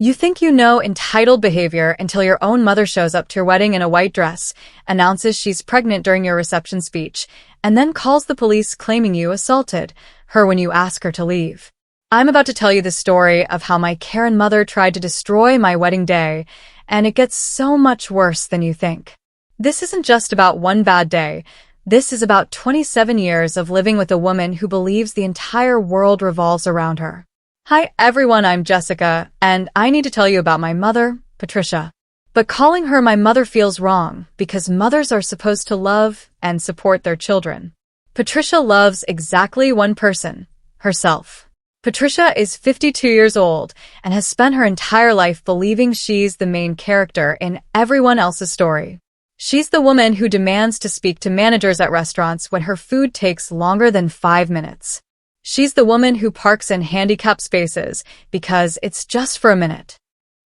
You think you know entitled behavior until your own mother shows up to your wedding in a white dress, announces she's pregnant during your reception speech, and then calls the police claiming you assaulted her when you ask her to leave. I'm about to tell you the story of how my Karen mother tried to destroy my wedding day, and it gets so much worse than you think. This isn't just about one bad day. This is about 27 years of living with a woman who believes the entire world revolves around her. Hi everyone, I'm Jessica, and I need to tell you about my mother, Patricia. But calling her my mother feels wrong, because mothers are supposed to love and support their children. Patricia loves exactly one person, herself. Patricia is 52 years old and has spent her entire life believing she's the main character in everyone else's story. She's the woman who demands to speak to managers at restaurants when her food takes longer than 5 minutes. She's the woman who parks in handicapped spaces because it's just for a minute.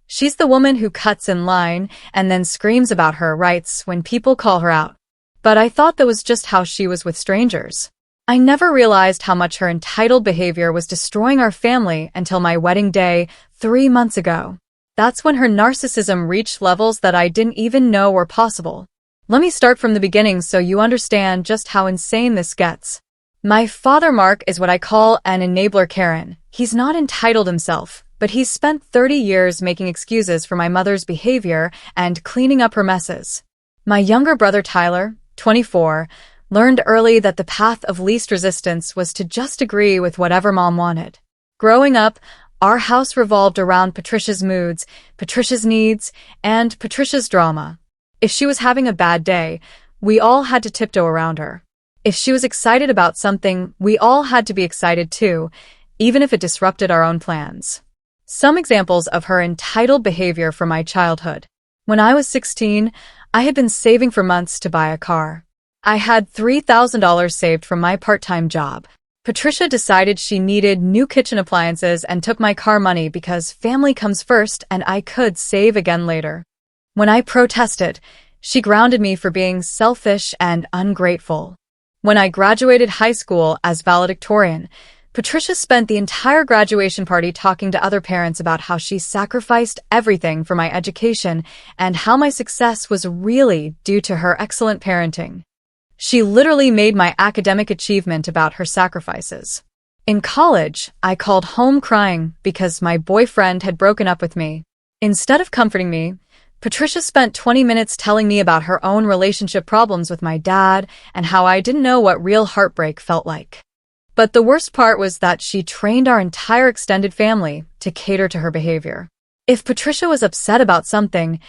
She's the woman who cuts in line and then screams about her rights when people call her out. But I thought that was just how she was with strangers. I never realized how much her entitled behavior was destroying our family until my wedding day 3 months ago. That's when her narcissism reached levels that I didn't even know were possible. Let me start from the beginning so you understand just how insane this gets. My father, Mark, is what I call an enabler Karen. He's not entitled himself, but he's spent 30 years making excuses for my mother's behavior and cleaning up her messes. My younger brother, Tyler, 24, learned early that the path of least resistance was to just agree with whatever mom wanted. Growing up, our house revolved around Patricia's moods, Patricia's needs, and Patricia's drama. If she was having a bad day, we all had to tiptoe around her. If she was excited about something, we all had to be excited too, even if it disrupted our own plans. Some examples of her entitled behavior from my childhood. When I was 16, I had been saving for months to buy a car. I had $3,000 saved from my part-time job. Patricia decided she needed new kitchen appliances and took my car money because family comes first and I could save again later. When I protested, she grounded me for being selfish and ungrateful. When I graduated high school as valedictorian, Patricia spent the entire graduation party talking to other parents about how she sacrificed everything for my education and how my success was really due to her excellent parenting. She literally made my academic achievement about her sacrifices. In college, I called home crying because my boyfriend had broken up with me. Instead of comforting me, Patricia spent 20 minutes telling me about her own relationship problems with my dad and how I didn't know what real heartbreak felt like. But the worst part was that she trained our entire extended family to cater to her behavior. If Patricia was upset about something,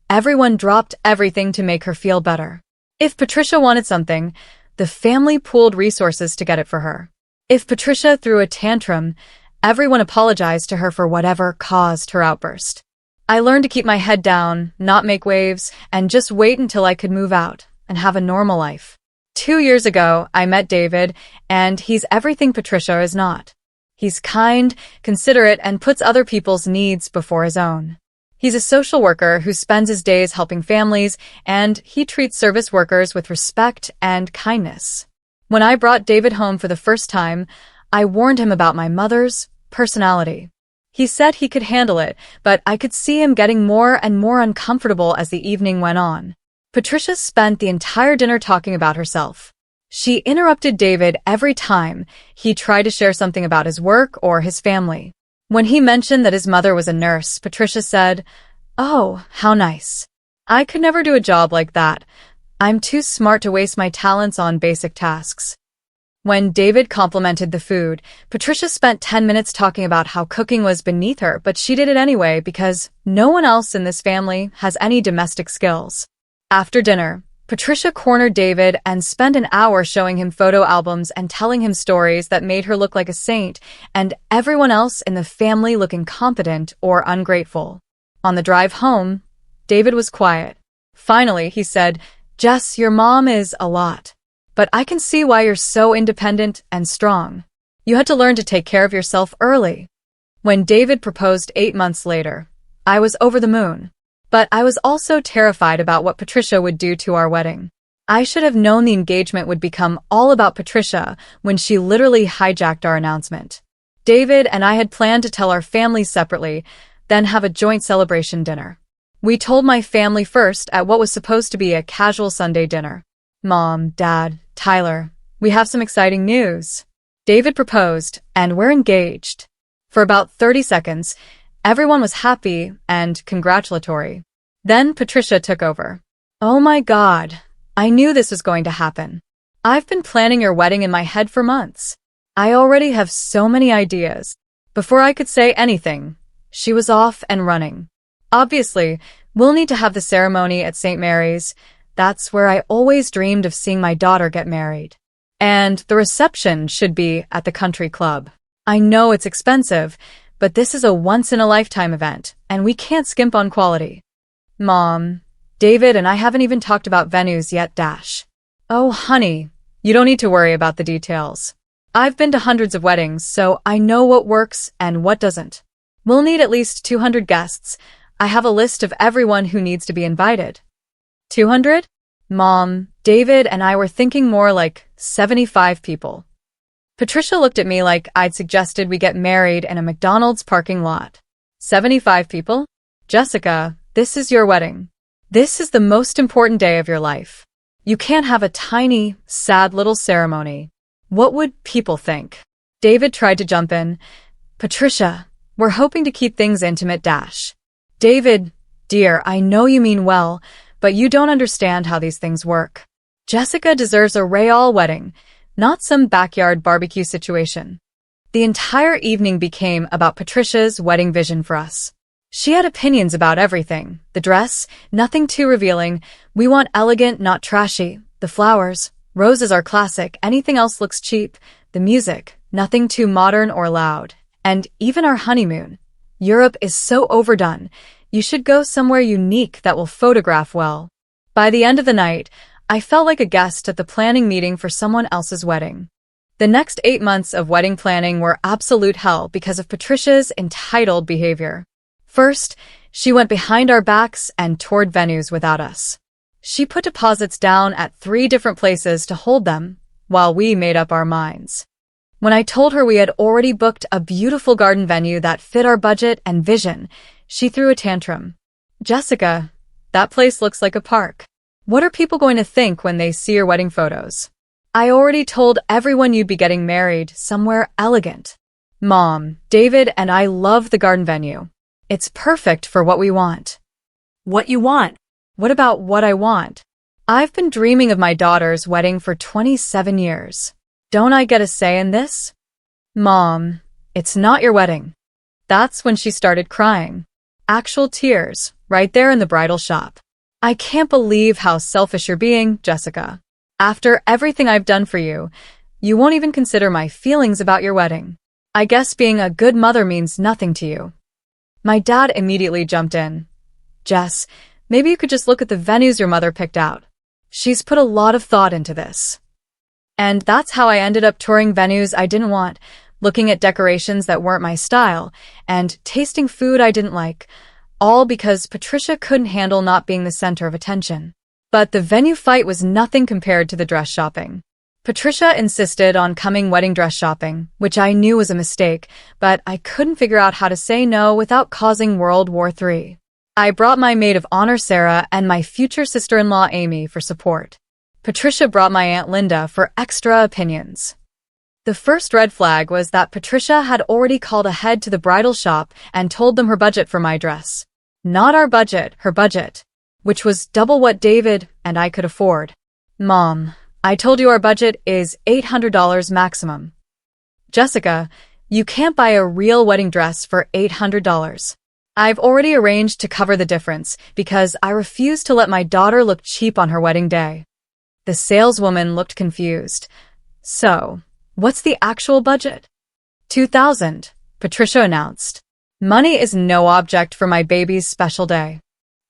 everyone dropped everything to make her feel better. If Patricia wanted something, the family pooled resources to get it for her. If Patricia threw a tantrum, everyone apologized to her for whatever caused her outburst. I learned to keep my head down, not make waves, and just wait until I could move out and have a normal life. 2 years ago, I met David, and he's everything Patricia is not. He's kind, considerate, and puts other people's needs before his own. He's a social worker who spends his days helping families, and he treats service workers with respect and kindness. When I brought David home for the first time, I warned him about my mother's personality. He said he could handle it, but I could see him getting more and more uncomfortable as the evening went on. Patricia spent the entire dinner talking about herself. She interrupted David every time he tried to share something about his work or his family. When he mentioned that his mother was a nurse, Patricia said, "Oh, how nice. I could never do a job like that. I'm too smart to waste my talents on basic tasks." When David complimented the food, Patricia spent 10 minutes talking about how cooking was beneath her, but she did it anyway because no one else in this family has any domestic skills. After dinner, Patricia cornered David and spent an hour showing him photo albums and telling him stories that made her look like a saint and everyone else in the family look incompetent or ungrateful. On the drive home, David was quiet. Finally, he said, "Jess, your mom is a lot. But I can see why you're so independent and strong. You had to learn to take care of yourself early." When David proposed 8 months later, I was over the moon. But I was also terrified about what Patricia would do to our wedding. I should have known the engagement would become all about Patricia when she literally hijacked our announcement. David and I had planned to tell our families separately, then have a joint celebration dinner. We told my family first at what was supposed to be a casual Sunday dinner. Mom, Dad, Tyler, we have some exciting news. David proposed, and we're engaged. For about 30 seconds, everyone was happy and congratulatory. Then Patricia took over. Oh my God, I knew this was going to happen. I've been planning your wedding in my head for months. I already have so many ideas. Before I could say anything, she was off and running. Obviously, we'll need to have the ceremony at St. Mary's. That's where I always dreamed of seeing my daughter get married. And the reception should be at the country club. I know it's expensive, but this is a once-in-a-lifetime event, and we can't skimp on quality. Mom, David and I haven't even talked about venues yet, Dash. Oh, honey, you don't need to worry about the details. I've been to hundreds of weddings, so I know what works and what doesn't. We'll need at least 200 guests. I have a list of everyone who needs to be invited. 200? Mom, David and I were thinking more like 75 people. Patricia looked at me like I'd suggested we get married in a McDonald's parking lot. 75 people? Jessica, this is your wedding. This is the most important day of your life. You can't have a tiny, sad little ceremony. What would people think? David tried to jump in. Patricia, we're hoping to keep things intimate, Dash. David, dear, I know you mean well, but you don't understand how these things work. Jessica deserves a royal wedding, not some backyard barbecue situation. The entire evening became about Patricia's wedding vision for us. She had opinions about everything. The dress, nothing too revealing. We want elegant, not trashy. The flowers, roses are classic. Anything else looks cheap. The music, nothing too modern or loud. And even our honeymoon. Europe is so overdone. You should go somewhere unique that will photograph well. By the end of the night, I felt like a guest at the planning meeting for someone else's wedding. The next 8 months of wedding planning were absolute hell because of Patricia's entitled behavior. First, she went behind our backs and toured venues without us. She put deposits down at 3 different places to hold them, while we made up our minds. When I told her we had already booked a beautiful garden venue that fit our budget and vision, she threw a tantrum. Jessica, that place looks like a park. What are people going to think when they see your wedding photos? I already told everyone you'd be getting married somewhere elegant. Mom, David and I love the garden venue. It's perfect for what we want. What you want? What about what I want? I've been dreaming of my daughter's wedding for 27 years. Don't I get a say in this? Mom, it's not your wedding. That's when she started crying. Actual tears, right there in the bridal shop. I can't believe how selfish you're being, Jessica. After everything I've done for you, you won't even consider my feelings about your wedding. I guess being a good mother means nothing to you. My dad immediately jumped in. Jess, maybe you could just look at the venues your mother picked out. She's put a lot of thought into this. And that's how I ended up touring venues I didn't want, looking at decorations that weren't my style, and tasting food I didn't like, all because Patricia couldn't handle not being the center of attention. But the venue fight was nothing compared to the dress shopping. Patricia insisted on coming wedding dress shopping, which I knew was a mistake, but I couldn't figure out how to say no without causing World War III. I brought my maid of honor Sarah and my future sister-in-law Amy for support. Patricia brought my Aunt Linda for extra opinions. The first red flag was that Patricia had already called ahead to the bridal shop and told them her budget for my dress. Not our budget, her budget, which was double what David and I could afford. Mom, I told you our budget is $800 maximum. Jessica, you can't buy a real wedding dress for $800. I've already arranged to cover the difference because I refuse to let my daughter look cheap on her wedding day. The saleswoman looked confused. So, what's the actual budget? $2,000, Patricia announced. Money is no object for my baby's special day.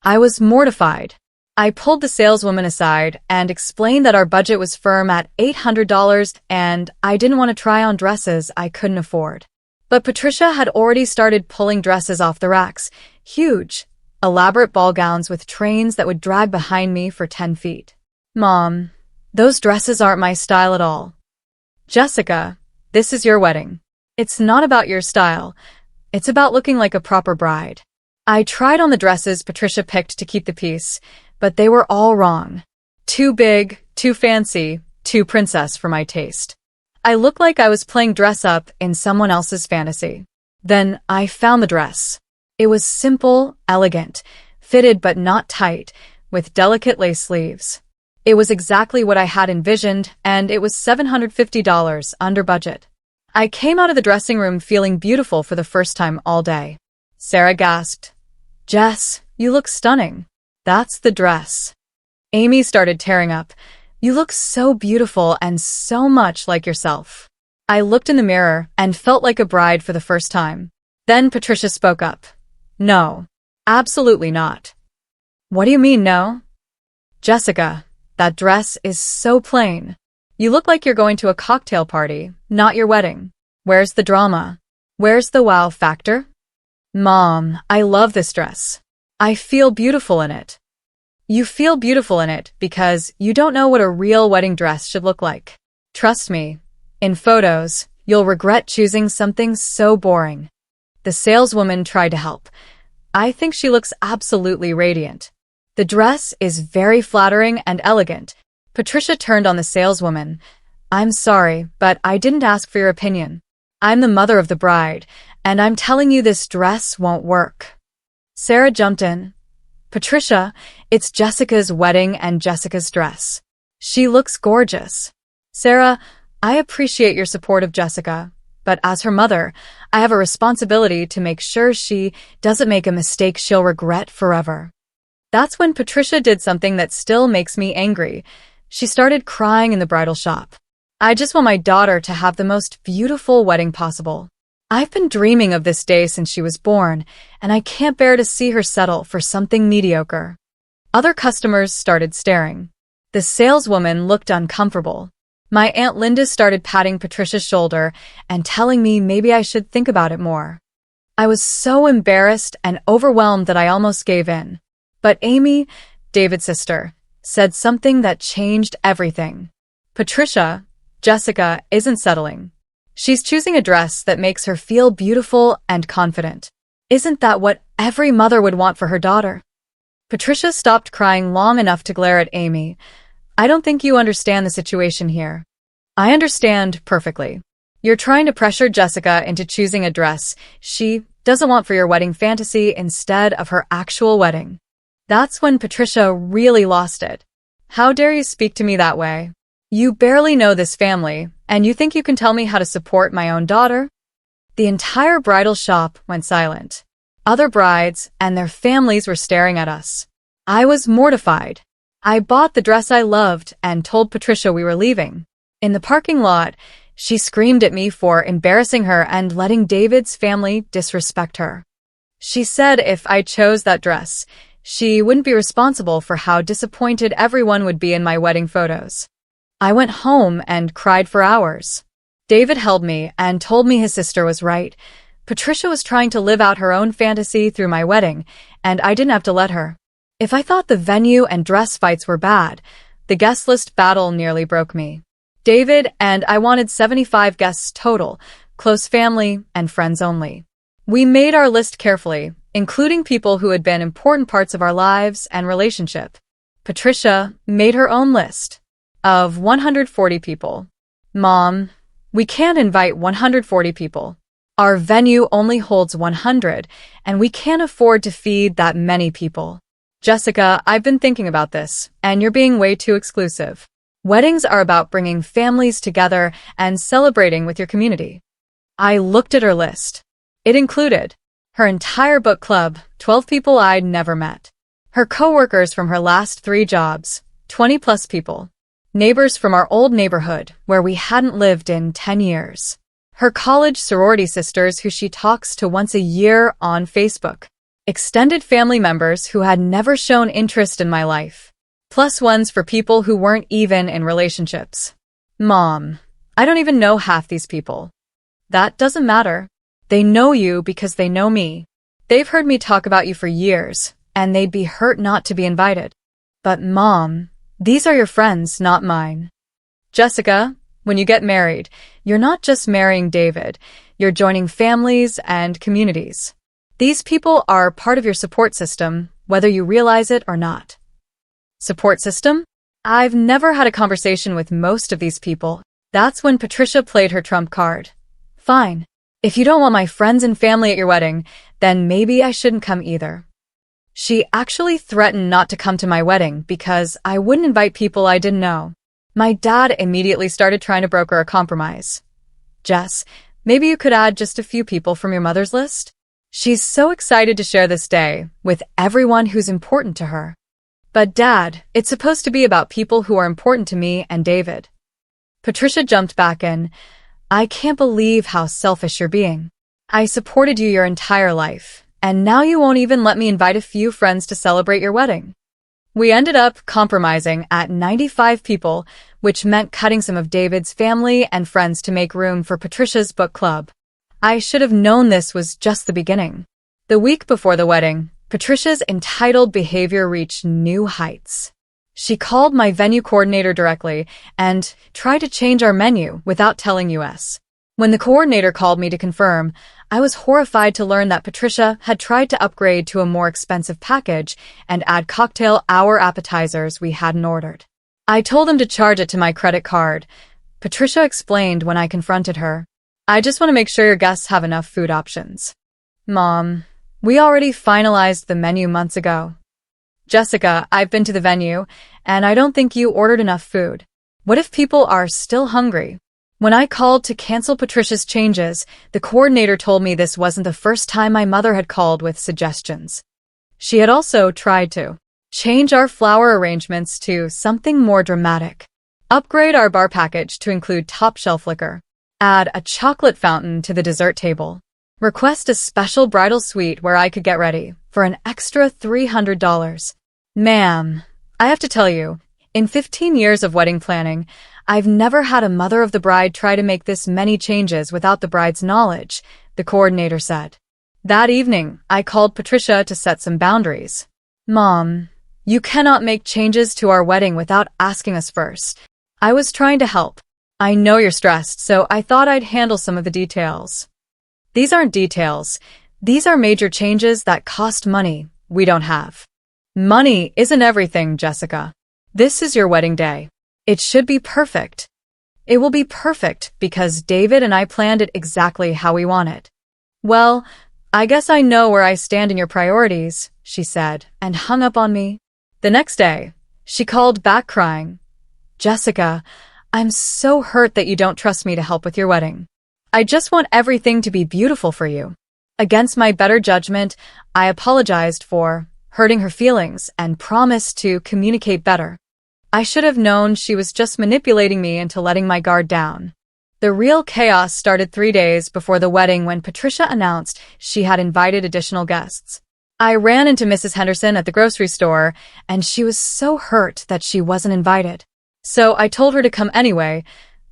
I was mortified. I pulled the saleswoman aside and explained that our budget was firm at $800 and I didn't want to try on dresses I couldn't afford. But Patricia had already started pulling dresses off the racks, huge, elaborate ball gowns with trains that would drag behind me for 10 feet. Mom, those dresses aren't my style at all. Jessica, this is your wedding. It's not about your style. It's about looking like a proper bride. I tried on the dresses Patricia picked to keep the peace, but they were all wrong. Too big, too fancy, too princess for my taste. I looked like I was playing dress up in someone else's fantasy. Then I found the dress. It was simple, elegant, fitted but not tight, with delicate lace sleeves. It was exactly what I had envisioned, and it was $750 under budget. I came out of the dressing room feeling beautiful for the first time all day. Sarah gasped, "Jess, you look stunning. That's the dress." Amy started tearing up. "You look so beautiful and so much like yourself." I looked in the mirror and felt like a bride for the first time. Then Patricia spoke up. "No, absolutely not." "What do you mean, no?" "Jessica, that dress is so plain. You look like you're going to a cocktail party, not your wedding. Where's the drama? Where's the wow factor?" "Mom, I love this dress. I feel beautiful in it." "You feel beautiful in it because you don't know what a real wedding dress should look like. Trust me, in photos, you'll regret choosing something so boring." The saleswoman tried to help. "I think she looks absolutely radiant. The dress is very flattering and elegant." Patricia turned on the saleswoman. "I'm sorry, but I didn't ask for your opinion. I'm the mother of the bride, and I'm telling you this dress won't work." Sarah jumped in. "Patricia, it's Jessica's wedding and Jessica's dress. She looks gorgeous." "Sarah, I appreciate your support of Jessica, but as her mother, I have a responsibility to make sure she doesn't make a mistake she'll regret forever." That's when Patricia did something that still makes me angry. She started crying in the bridal shop. "I just want my daughter to have the most beautiful wedding possible. I've been dreaming of this day since she was born, and I can't bear to see her settle for something mediocre." Other customers started staring. The saleswoman looked uncomfortable. My Aunt Linda started patting Patricia's shoulder and telling me maybe I should think about it more. I was so embarrassed and overwhelmed that I almost gave in. But Amy, David's sister, said something that changed everything. "Patricia, Jessica isn't settling. She's choosing a dress that makes her feel beautiful and confident. Isn't that what every mother would want for her daughter?" Patricia stopped crying long enough to glare at Amy. "I don't think you understand the situation here." "I understand perfectly. You're trying to pressure Jessica into choosing a dress she doesn't want for your wedding fantasy instead of her actual wedding." That's when Patricia really lost it. "How dare you speak to me that way? You barely know this family, and you think you can tell me how to support my own daughter?" The entire bridal shop went silent. Other brides and their families were staring at us. I was mortified. I bought the dress I loved and told Patricia we were leaving. In the parking lot, she screamed at me for embarrassing her and letting David's family disrespect her. She said if I chose that dress, she wouldn't be responsible for how disappointed everyone would be in my wedding photos. I went home and cried for hours. David held me and told me his sister was right. Patricia was trying to live out her own fantasy through my wedding, and I didn't have to let her. If I thought the venue and dress fights were bad, the guest list battle nearly broke me. David and I wanted 75 guests total, close family and friends only. We made our list carefully, including people who had been important parts of our lives and relationship. Patricia made her own list of 140 people. "Mom, we can't invite 140 people. Our venue only holds 100, and we can't afford to feed that many people." "Jessica, I've been thinking about this, and you're being way too exclusive. Weddings are about bringing families together and celebrating with your community." I looked at her list. It included her entire book club, 12 people I'd never met. Her coworkers from her last 3 jobs, 20-plus people. Neighbors from our old neighborhood, where we hadn't lived in 10 years. Her college sorority sisters who she talks to once a year on Facebook. Extended family members who had never shown interest in my life. Plus ones for people who weren't even in relationships. "Mom, I don't even know half these people." "That doesn't matter. They know you because they know me. They've heard me talk about you for years, and they'd be hurt not to be invited." "But Mom, these are your friends, not mine." "Jessica, when you get married, you're not just marrying David, you're joining families and communities. These people are part of your support system, whether you realize it or not. Support system? I've never had a conversation with most of these people. That's when Patricia played her trump card. Fine. If you don't want my friends and family at your wedding, then maybe I shouldn't come either. She actually threatened not to come to my wedding because I wouldn't invite people I didn't know. My dad immediately started trying to broker a compromise. Jess, maybe you could add just a few people from your mother's list? She's so excited to share this day with everyone who's important to her. But Dad, it's supposed to be about people who are important to me and David. Patricia jumped back in. I can't believe how selfish you're being. I supported you your entire life, and now you won't even let me invite a few friends to celebrate your wedding. We ended up compromising at 95 people, which meant cutting some of David's family and friends to make room for Patricia's book club. I should have known this was just the beginning. The week before the wedding, Patricia's entitled behavior reached new heights. She called my venue coordinator directly and tried to change our menu without telling us. When the coordinator called me to confirm, I was horrified to learn that Patricia had tried to upgrade to a more expensive package and add cocktail hour appetizers we hadn't ordered. I told him to charge it to my credit card. Patricia explained when I confronted her. I just want to make sure your guests have enough food options. Mom, we already finalized the menu months ago. Jessica, I've been to the venue, and I don't think you ordered enough food. What if people are still hungry? When I called to cancel Patricia's changes, the coordinator told me this wasn't the first time my mother had called with suggestions. She had also tried to change our flower arrangements to something more dramatic. Upgrade our bar package to include top-shelf liquor. Add a chocolate fountain to the dessert table. Request a special bridal suite where I could get ready for an extra $300. Ma'am, I have to tell you, in 15 years of wedding planning, I've never had a mother of the bride try to make this many changes without the bride's knowledge, the coordinator said. That evening, I called Patricia to set some boundaries. Mom, you cannot make changes to our wedding without asking us first. I was trying to help. I know you're stressed, so I thought I'd handle some of the details. These aren't details. These are major changes that cost money we don't have. Money isn't everything, Jessica. This is your wedding day. It should be perfect. It will be perfect because David and I planned it exactly how we want it. Well, I guess I know where I stand in your priorities, she said, and hung up on me. The next day, she called back crying. Jessica, I'm so hurt that you don't trust me to help with your wedding. I just want everything to be beautiful for you. Against my better judgment, I apologized for hurting her feelings and promised to communicate better. I should have known she was just manipulating me into letting my guard down. The real chaos started 3 days before the wedding when Patricia announced she had invited additional guests. I ran into Mrs. Henderson at the grocery store, and she was so hurt that she wasn't invited. So I told her to come anyway.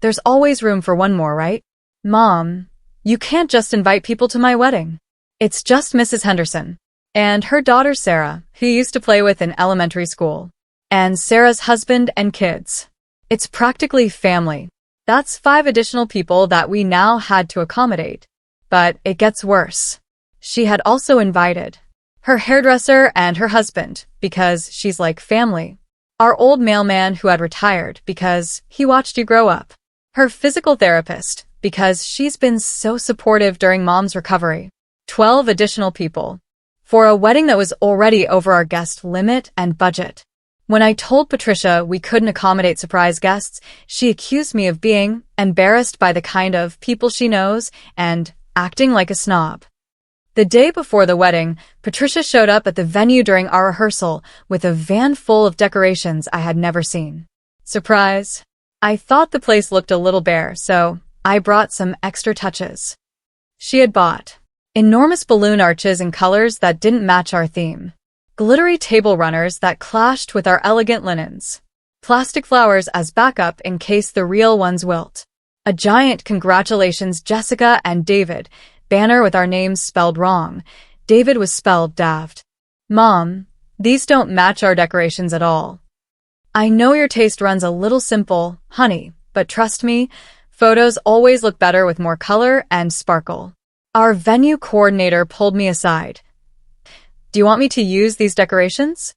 There's always room for one more, right? Mom, you can't just invite people to my wedding. It's just Mrs. Henderson and her daughter Sarah, who you used to play with in elementary school, and Sarah's husband and kids. It's practically family. That's 5 additional people that we now had to accommodate. But it gets worse. She had also invited her hairdresser and her husband because she's like family. Our old mailman who had retired because he watched you grow up. Her physical therapist because she's been so supportive during Mom's recovery. 12 additional people. For a wedding that was already over our guest limit and budget. When I told Patricia we couldn't accommodate surprise guests, she accused me of being embarrassed by the kind of people she knows and acting like a snob. The day before the wedding, Patricia showed up at the venue during our rehearsal with a van full of decorations I had never seen. Surprise! I thought the place looked a little bare, so I brought some extra touches. She had bought enormous balloon arches in colors that didn't match our theme, glittery table runners that clashed with our elegant linens, plastic flowers as backup in case the real ones wilt, a giant "Congratulations Jessica and David" banner with our names spelled wrong. David was spelled daft. Mom, these don't match our decorations at all. I know your taste runs a little simple, honey, but trust me, photos always look better with more color and sparkle. Our venue coordinator pulled me aside. Do you want me to use these decorations?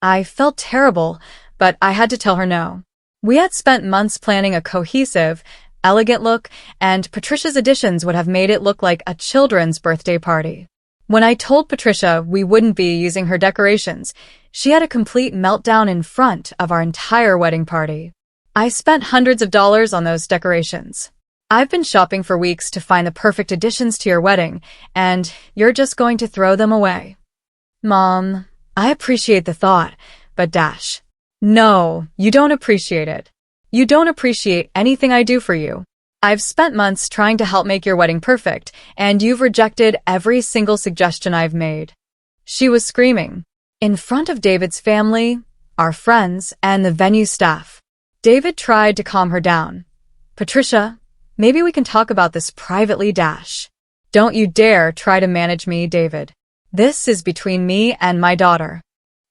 I felt terrible, but I had to tell her no. We had spent months planning a cohesive, elegant look, and Patricia's additions would have made it look like a children's birthday party. When I told Patricia we wouldn't be using her decorations, she had a complete meltdown in front of our entire wedding party. I spent hundreds of dollars on those decorations. I've been shopping for weeks to find the perfect additions to your wedding, and you're just going to throw them away. Mom, I appreciate the thought, but no, you don't appreciate it. You don't appreciate anything I do for you. I've spent months trying to help make your wedding perfect, and you've rejected every single suggestion I've made. She was screaming. In front of David's family, our friends, and the venue staff. David tried to calm her down. Patricia, maybe we can talk about this privately. Don't you dare try to manage me, David. This is between me and my daughter.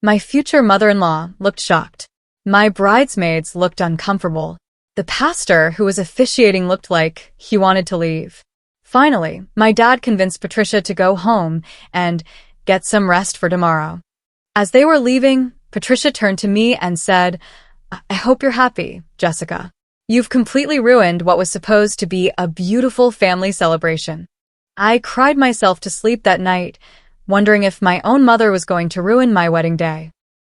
My future mother-in-law looked shocked. My bridesmaids looked uncomfortable. The pastor who was officiating looked like he wanted to leave. Finally, my dad convinced Patricia to go home and get some rest for tomorrow. As they were leaving, Patricia turned to me and said, I hope you're happy, Jessica. You've completely ruined what was supposed to be a beautiful family celebration. I cried myself to sleep that night, wondering if my own mother was going to ruin my wedding day.